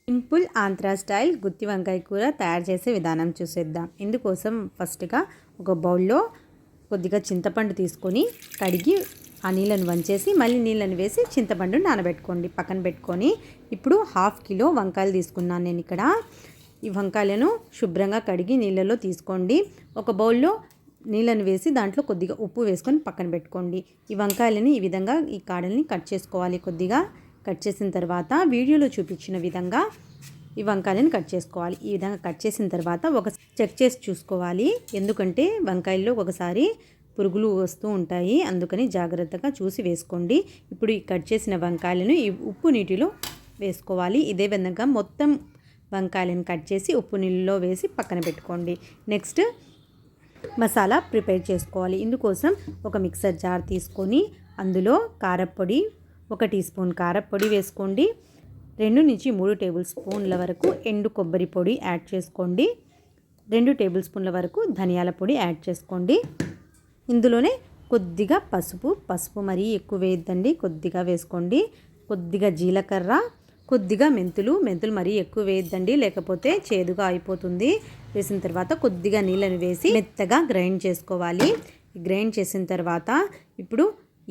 Simple Andhra style గుత్తి వంకాయ కూర తయారు చేసే విధానం చూసేద్దాం. ఇందుకోసం ఫస్ట్గా ఒక బౌల్లో కొద్దిగా చింతపండు తీసుకొని కడిగి ఆ నీళ్ళను వంచేసి మళ్ళీ నీళ్ళని వేసి చింతపండు నానబెట్టుకోండి, పక్కన పెట్టుకొని. ఇప్పుడు 1/2 కిలో వంకాయలు తీసుకున్నాను నేను ఇక్కడ. ఈ వంకాయలను శుభ్రంగా కడిగి నీళ్ళలో తీసుకోండి. ఒక బౌల్లో నీళ్ళని వేసి దాంట్లో కొద్దిగా ఉప్పు వేసుకొని పక్కన పెట్టుకోండి. ఈ వంకాయలని ఈ విధంగా ఈ కాడల్ని కట్ చేసుకోవాలి. కొద్దిగా కట్ చేసిన తర్వాత వీడియోలో చూపించిన విధంగా ఈ వంకాయలను కట్ చేసుకోవాలి. ఈ విధంగా కట్ చేసిన తర్వాత ఒక చెక్ చేసి చూసుకోవాలి, ఎందుకంటే వంకాయల్లో ఒకసారి పురుగులు వస్తూ ఉంటాయి, అందుకని జాగ్రత్తగా చూసి వేసుకోండి. ఇప్పుడు ఈ కట్ చేసిన వంకాయలను ఈ ఉప్పు నీటిలో వేసుకోవాలి. ఇదే విధంగా మొత్తం వంకాయలను కట్ చేసి ఉప్పు నీళ్ళలో వేసి పక్కన పెట్టుకోండి. నెక్స్ట్ మసాలా ప్రిపేర్ చేసుకోవాలి. ఇందుకోసం ఒక మిక్సర్ జార్ తీసుకొని అందులో కారపొడి 1 టీ స్పూన్ కారపొడి వేసుకోండి. 2 నుంచి 3 టేబుల్ స్పూన్ల వరకు ఎండు కొబ్బరి పొడి యాడ్ చేసుకోండి. 2 టేబుల్ స్పూన్ల వరకు ధనియాల పొడి యాడ్ చేసుకోండి. ఇందులోనే కొద్దిగా పసుపు మరీ ఎక్కువ వేయద్దండి, కొద్దిగా వేసుకోండి. కొద్దిగా జీలకర్ర, కొద్దిగా మెంతులు మరీ ఎక్కువ వేయద్దండి, లేకపోతే చేదుగా అయిపోతుంది. వేసిన తర్వాత కొద్దిగా నీళ్ళని వేసి మెత్తగా గ్రైండ్ చేసుకోవాలి. గ్రైండ్ చేసిన తర్వాత ఇప్పుడు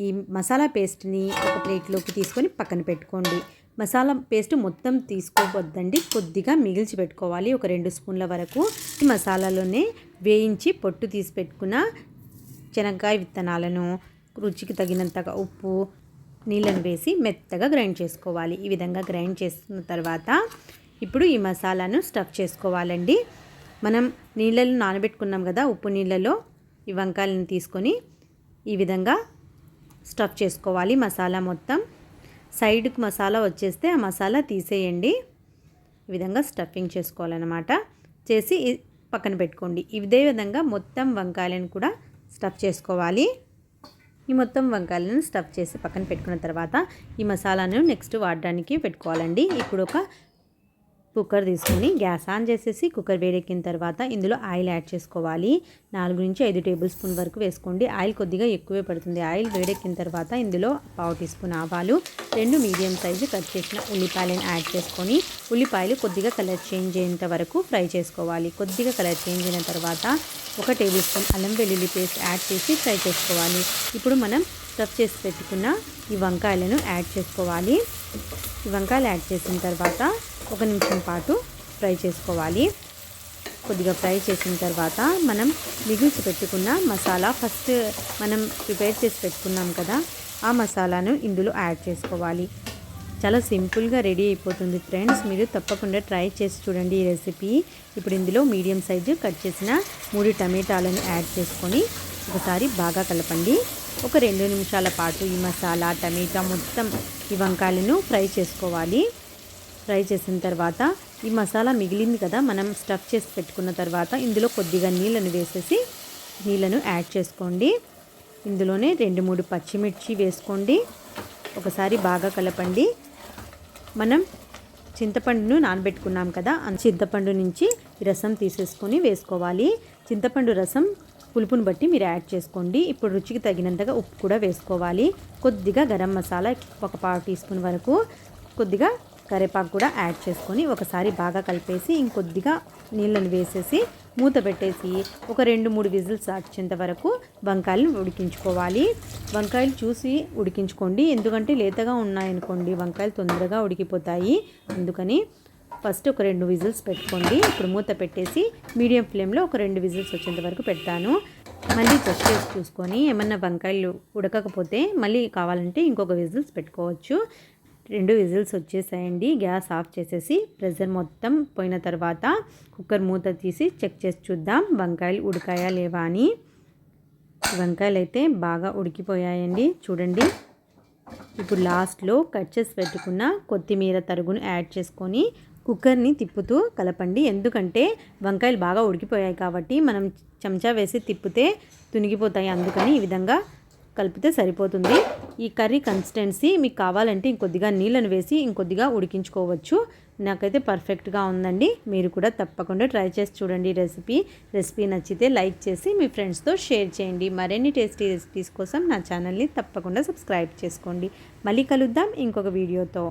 ఈ మసాలా పేస్ట్ని ఒక ప్లేట్లోకి తీసుకొని పక్కన పెట్టుకోండి. మసాలా పేస్ట్ మొత్తం తీసుకోవద్దండి, కొద్దిగా మిగిల్చి పెట్టుకోవాలి. ఒక 2 స్పూన్ల వరకు ఈ మసాలాలోనే వేయించి పొట్టు తీసి పెట్టుకున్న శనగకాయ విత్తనాలను, రుచికి తగినంతగా ఉప్పు, నీళ్ళను వేసి మెత్తగా గ్రైండ్ చేసుకోవాలి. ఈ విధంగా గ్రైండ్ చేసుకున్న తర్వాత ఇప్పుడు ఈ మసాలాను స్టఫ్ చేసుకోవాలండి. మనం నీళ్ళలో నానబెట్టుకున్నాం కదా, ఉప్పు నీళ్ళలో ఈ వంకాయలను తీసుకొని ఈ విధంగా స్టఫ్ చేసుకోవాలి. మసాలా మొత్తం సైడ్కి మసాలా వచ్చేస్తే ఆ మసాలా తీసేయండి. ఈ విధంగా స్టఫింగ్ చేసుకోవాలన్నమాట. చేసి పక్కన పెట్టుకోండి. ఇదే విధంగా మొత్తం వంకాయలను కూడా స్టఫ్ చేసుకోవాలి. ఈ మొత్తం వంకాయలను స్టఫ్ చేసి పక్కన పెట్టుకున్న తర్వాత ఈ మసాలాను నెక్స్ట్ వాడడానికి పెట్టుకోవాలండి. ఇప్పుడు ఒక కుక్కర్ తీసుకొని గ్యాస్ ఆన్ చేసేసి కుక్కర్ వేడెక్కిన తర్వాత ఇందులో ఆయిల్ యాడ్ చేసుకోవాలి. 4 నుంచి 5 టేబుల్ స్పూన్ వరకు వేసుకోండి. ఆయిల్ కొద్దిగా ఎక్కువే పడుతుంది. ఆయిల్ వేడెక్కిన తర్వాత ఇందులో 1/2 టీ స్పూన్ ఆవాలు, 2 మీడియం సైజు కట్ చేసిన ఉల్లిపాయలను యాడ్ చేసుకొని ఉల్లిపాయలు కొద్దిగా కలర్ చేంజ్ అయ్యేంత వరకు ఫ్రై చేసుకోవాలి. కొద్దిగా కలర్ చేంజ్ అయిన తర్వాత 1 టేబుల్ స్పూన్ అల్లం వెల్లుల్లి పేస్ట్ యాడ్ చేసి ఫ్రై చేసుకోవాలి. ఇప్పుడు మనం స్టఫ్ చేసి పెట్టుకున్న ఈ వంకాయలను యాడ్ చేసుకోవాలి. ఈ వంకాయలు యాడ్ చేసిన తర్వాత 1 నిమిషం పాటు ఫ్రై చేసుకోవాలి. కొద్దిగా ఫ్రై చేసిన తర్వాత మనం మిగిల్చి పెట్టుకున్న మసాలా, ఫస్ట్ మనం ప్రిపేర్ చేసి పెట్టుకున్నాం కదా, ఆ మసాలాను ఇందులో యాడ్ చేసుకోవాలి. చాలా సింపుల్గా రెడీ అయిపోతుంది ఫ్రెండ్స్, మీరు తప్పకుండా ట్రై చేసి చూడండి ఈ రెసిపీ. ఇప్పుడు ఇందులో మీడియం సైజు కట్ చేసిన 3 టమాటాలను యాడ్ చేసుకొని ఒకసారి బాగా కలపండి. ఒక 2 నిమిషాల పాటు ఈ మసాలా, టమాటా మొత్తం ఈ వంకాయలను ఫ్రై చేసుకోవాలి. ఫ్రై చేసిన తర్వాత ఈ మసాలా మిగిలింది కదా మనం స్టఫ్ చేసి పెట్టుకున్న తర్వాత ఇందులో కొద్దిగా నీళ్ళను వేసేసి నీళ్ళను యాడ్ చేసుకోండి. ఇందులోనే 2-3 పచ్చిమిర్చి వేసుకోండి. ఒకసారి బాగా కలపండి. మనం చింతపండును నానబెట్టుకున్నాం కదా, ఆ చింతపండు నుంచి రసం తీసేసుకొని వేసుకోవాలి. చింతపండు రసం పులుపుని బట్టి మీరు యాడ్ చేసుకోండి. ఇప్పుడు రుచికి తగినంతగా ఉప్పు కూడా వేసుకోవాలి. కొద్దిగా గరం మసాలా 1/4 టీ స్పూన్ వరకు, కొద్దిగా కరివేపాకు కూడా యాడ్ చేసుకొని ఒకసారి బాగా కలిపేసి ఇంకొద్దిగా నీళ్ళను వేసేసి మూత పెట్టేసి ఒక 2-3 విజిల్స్ వచ్చేంత వరకు వంకాయలను ఉడికించుకోవాలి. వంకాయలు చూసి ఉడికించుకోండి, ఎందుకంటే లేతగా ఉన్నాయనుకోండి వంకాయలు తొందరగా ఉడికిపోతాయి. అందుకని ఫస్ట్ ఒక 2 విజిల్స్ పెట్టుకోండి. ఇప్పుడు మూత పెట్టేసి మీడియం ఫ్లేమ్లో ఒక 2 విజిల్స్ వచ్చేంత వరకు పెడతాను. మళ్ళీ చెక్ చేసి చూసుకొని ఏమన్నా వంకాయలు ఉడకకపోతే మళ్ళీ కావాలంటే ఇంకొక విజిల్స్ పెట్టుకోవచ్చు. 2 విజిల్స్ వచ్చేసాయండి. గ్యాస్ ఆఫ్ చేసేసి ప్రెషర్ మొత్తం పోయిన తర్వాత కుక్కర్ మూత తీసి చెక్ చేసి చూద్దాం వంకాయలు ఉడికాయా లేవా అని. వంకాయలు అయితే బాగా ఉడికిపోయాయండి, చూడండి. ఇప్పుడు లాస్ట్లో కట్ చేసి పెట్టుకున్న కొత్తిమీర తరుగును యాడ్ చేసుకొని కుక్కర్ని తిప్పుతూ కలపండి. ఎందుకంటే వంకాయలు బాగా ఉడికిపోయాయి కాబట్టి మనం చెంచా వేసి తిప్పితే తునిగిపోతాయి, అందుకని ఈ విధంగా కలిపితే సరిపోతుంది. ఈ కర్రీ కన్సిస్టెన్సీ మీకు కావాలంటే ఇంకొద్దిగా నీళ్ళను వేసి ఇంకొద్దిగా ఉడికించుకోవచ్చు. నాకైతే పర్ఫెక్ట్గా ఉందండి. మీరు కూడా తప్పకుండా ట్రై చేసి చూడండి రెసిపీ నచ్చితే లైక్ చేసి మీ ఫ్రెండ్స్తో షేర్ చేయండి. మరిన్ని టేస్టీ రెసిపీస్ కోసం నా ఛానల్ని తప్పకుండా సబ్స్క్రైబ్ చేసుకోండి. మళ్ళీ కలుద్దాం ఇంకొక వీడియోతో.